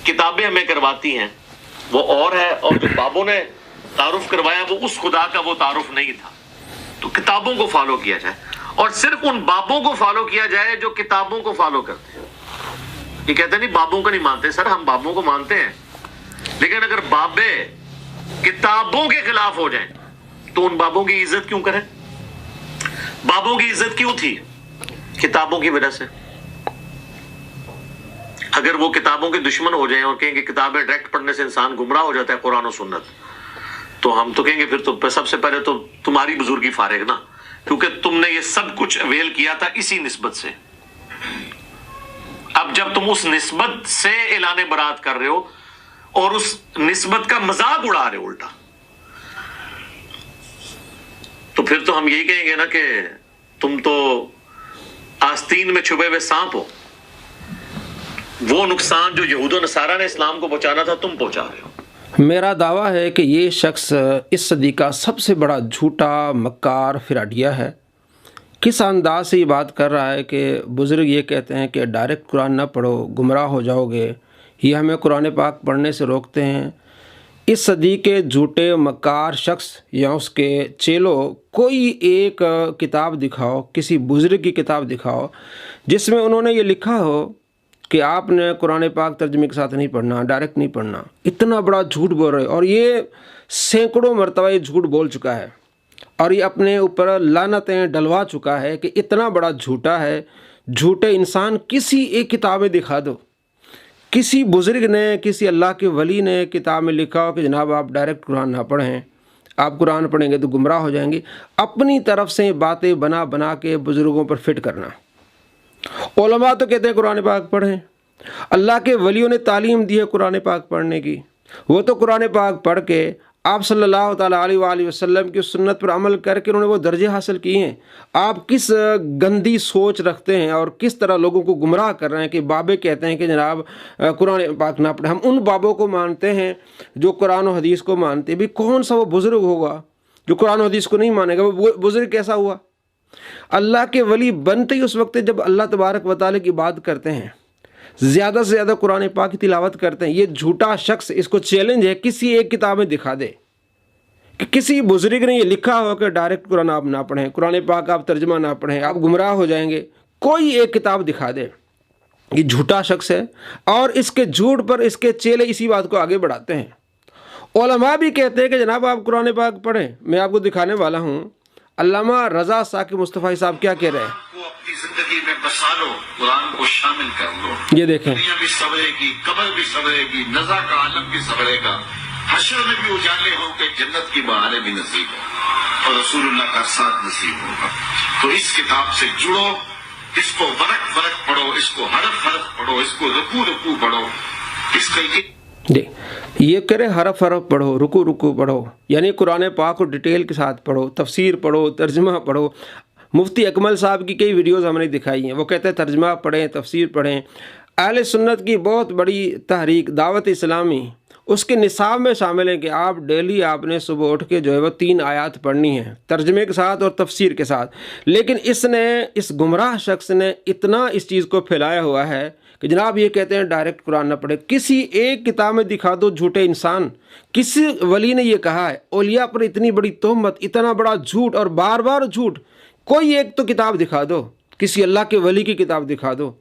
کتابیں ہمیں کرواتی ہیں وہ اور ہے، اور جو بابوں نے تعارف کروایا وہ اس خدا کا وہ تعارف نہیں تھا. تو کتابوں کو فالو کیا جائے، اور صرف ان بابوں کو فالو کیا جائے جو کتابوں کو فالو کرتے ہیں. یہ کہتے نہیں بابوں کو نہیں مانتے. سر ہم بابوں کو مانتے ہیں، لیکن اگر بابے کتابوں کے خلاف ہو جائیں تو ان بابوں کی عزت کیوں کریں؟ بابوں کی عزت کیوں تھی؟ کتابوں کی وجہ سے. اگر وہ کتابوں کے دشمن ہو جائیں اور کہیں کہ کتابیں ڈائریکٹ پڑھنے سے انسان گمراہ ہو جاتا ہے قرآن و سنت، تو ہم تو کہیں گے پھر تو سب سے پہلے تو تمہاری بزرگی فارغ نا، کیونکہ تم نے یہ سب کچھ اویل کیا تھا اسی نسبت سے. اب جب تم اس نسبت سے اعلان برات کر رہے ہو اور اس نسبت کا مذاق اڑا رہے ہو الٹا، تو پھر تو ہم یہی کہیں گے نا کہ تم تو آستین میں چھپے ہوئے سانپ ہو. وہ نقصان جو یہود و نصارہ نے اسلام کو پہنچانا تھا تم پہنچا رہے ہو. میرا دعویٰ ہے کہ یہ شخص اس صدی کا سب سے بڑا جھوٹا مکار فراڈیا ہے. کس انداز سے یہ بات کر رہا ہے کہ بزرگ یہ کہتے ہیں کہ ڈائریکٹ قرآن نہ پڑھو گمراہ ہو جاؤ گے، یہ ہمیں قرآن پاک پڑھنے سے روکتے ہیں. اس صدی کے جھوٹے مکار شخص یا اس کے چیلو کوئی ایک کتاب دکھاؤ، کسی بزرگ کی کتاب دکھاؤ جس میں انہوں نے یہ لکھا ہو کہ آپ نے قرآن پاک ترجمے کے ساتھ نہیں پڑھنا، ڈائریکٹ نہیں پڑھنا. اتنا بڑا جھوٹ بول رہے، اور یہ سینکڑوں مرتبہ یہ جھوٹ بول چکا ہے اور یہ اپنے اوپر لعنتیں ڈلوا چکا ہے کہ اتنا بڑا جھوٹا ہے. جھوٹے انسان کسی ایک کتاب میں دکھا دو، کسی بزرگ نے، کسی اللہ کے ولی نے کتاب میں لکھا ہو کہ جناب آپ ڈائریکٹ قرآن نہ پڑھیں، آپ قرآن پڑھیں گے تو گمراہ ہو جائیں گے. اپنی طرف سے باتیں بنا بنا کے بزرگوں پر فٹ کرنا. علماء تو کہتے ہیں قرآن پاک پڑھیں، اللہ کے ولیوں نے تعلیم دی ہے قرآن پاک پڑھنے کی، وہ تو قرآن پاک پڑھ کے آپ صلی اللہ تعالیٰ علیہ وآلہ وسلم کی سنت پر عمل کر کے انہوں نے وہ درجے حاصل کیے ہیں. آپ کس گندی سوچ رکھتے ہیں اور کس طرح لوگوں کو گمراہ کر رہے ہیں کہ بابے کہتے ہیں کہ جناب قرآن پاک نہ پڑھیں. ہم ان بابوں کو مانتے ہیں جو قرآن و حدیث کو مانتے ہیں. بھی کون سا وہ بزرگ ہوگا جو قرآن و حدیث کو نہیں مانے گا؟ وہ بزرگ کیسا ہوا؟ اللہ کے ولی بنتے ہی اس وقت جب اللہ تبارک و تعالیٰ کی بات کرتے ہیں، زیادہ سے زیادہ قرآن پاک کی تلاوت کرتے ہیں. یہ جھوٹا شخص، اس کو چیلنج ہے کسی ایک کتاب میں دکھا دے کہ کسی بزرگ نے یہ لکھا ہو کہ ڈائریکٹ قرآن آپ نہ پڑھیں، قرآن پاک آپ ترجمہ نہ پڑھیں، آپ گمراہ ہو جائیں گے. کوئی ایک کتاب دکھا دے. یہ جھوٹا شخص ہے اور اس کے جھوٹ پر اس کے چیلے اسی بات کو آگے بڑھاتے ہیں. علماء بھی کہتے ہیں کہ جناب آپ قرآن پاک پڑھیں. میں آپ کو دکھانے والا ہوں علامہ رضا ثاقب مصطفی صاحب کیا کہہ رہے ہیں. اپنی زندگی میں بسا لو، قرآن کو شامل کر لو. یہ دیکھیں، دنیا بھی سبرے گی، قبر بھی سبرے گی، نزا کا عالم بھی سبرے گا، حشر میں بھی اجالے ہوں کہ جنت کی بہاریں بھی نصیب ہوں اور رسول اللہ کا ساتھ نصیب ہوگا. تو اس کتاب سے جڑو، اس کو ورق ورق پڑھو، اس کو حرف حرف پڑھو، اس کو رکوع رکوع پڑھو. اس کا یہ کرے حرف حرف پڑھو، رکو رکو پڑھو، یعنی قرآن پاک کو ڈیٹیل کے ساتھ پڑھو، تفسیر پڑھو، ترجمہ پڑھو. مفتی اکمل صاحب کی کئی ویڈیوز ہم نے دکھائی ہیں، وہ کہتے ہیں ترجمہ پڑھیں، تفسیر پڑھیں. اہل سنت کی بہت بڑی تحریک دعوت اسلامی، اس کے نصاب میں شامل ہے کہ آپ ڈیلی آپ نے صبح اٹھ کے جو ہے وہ 3 آیات پڑھنی ہیں ترجمے کے ساتھ اور تفسیر کے ساتھ. لیکن اس گمراہ شخص نے اتنا اس چیز کو پھیلایا ہوا ہے کہ جناب یہ کہتے ہیں ڈائریکٹ قرآن نہ پڑھے. کسی ایک کتاب میں دکھا دو جھوٹے انسان. کسی ولی نے یہ کہا ہے، اولیاء پر اتنی بڑی تہمت، اتنا بڑا جھوٹ اور بار بار جھوٹ. کوئی ایک تو کتاب دکھا دو، کسی اللہ کے ولی کی کتاب دکھا دو.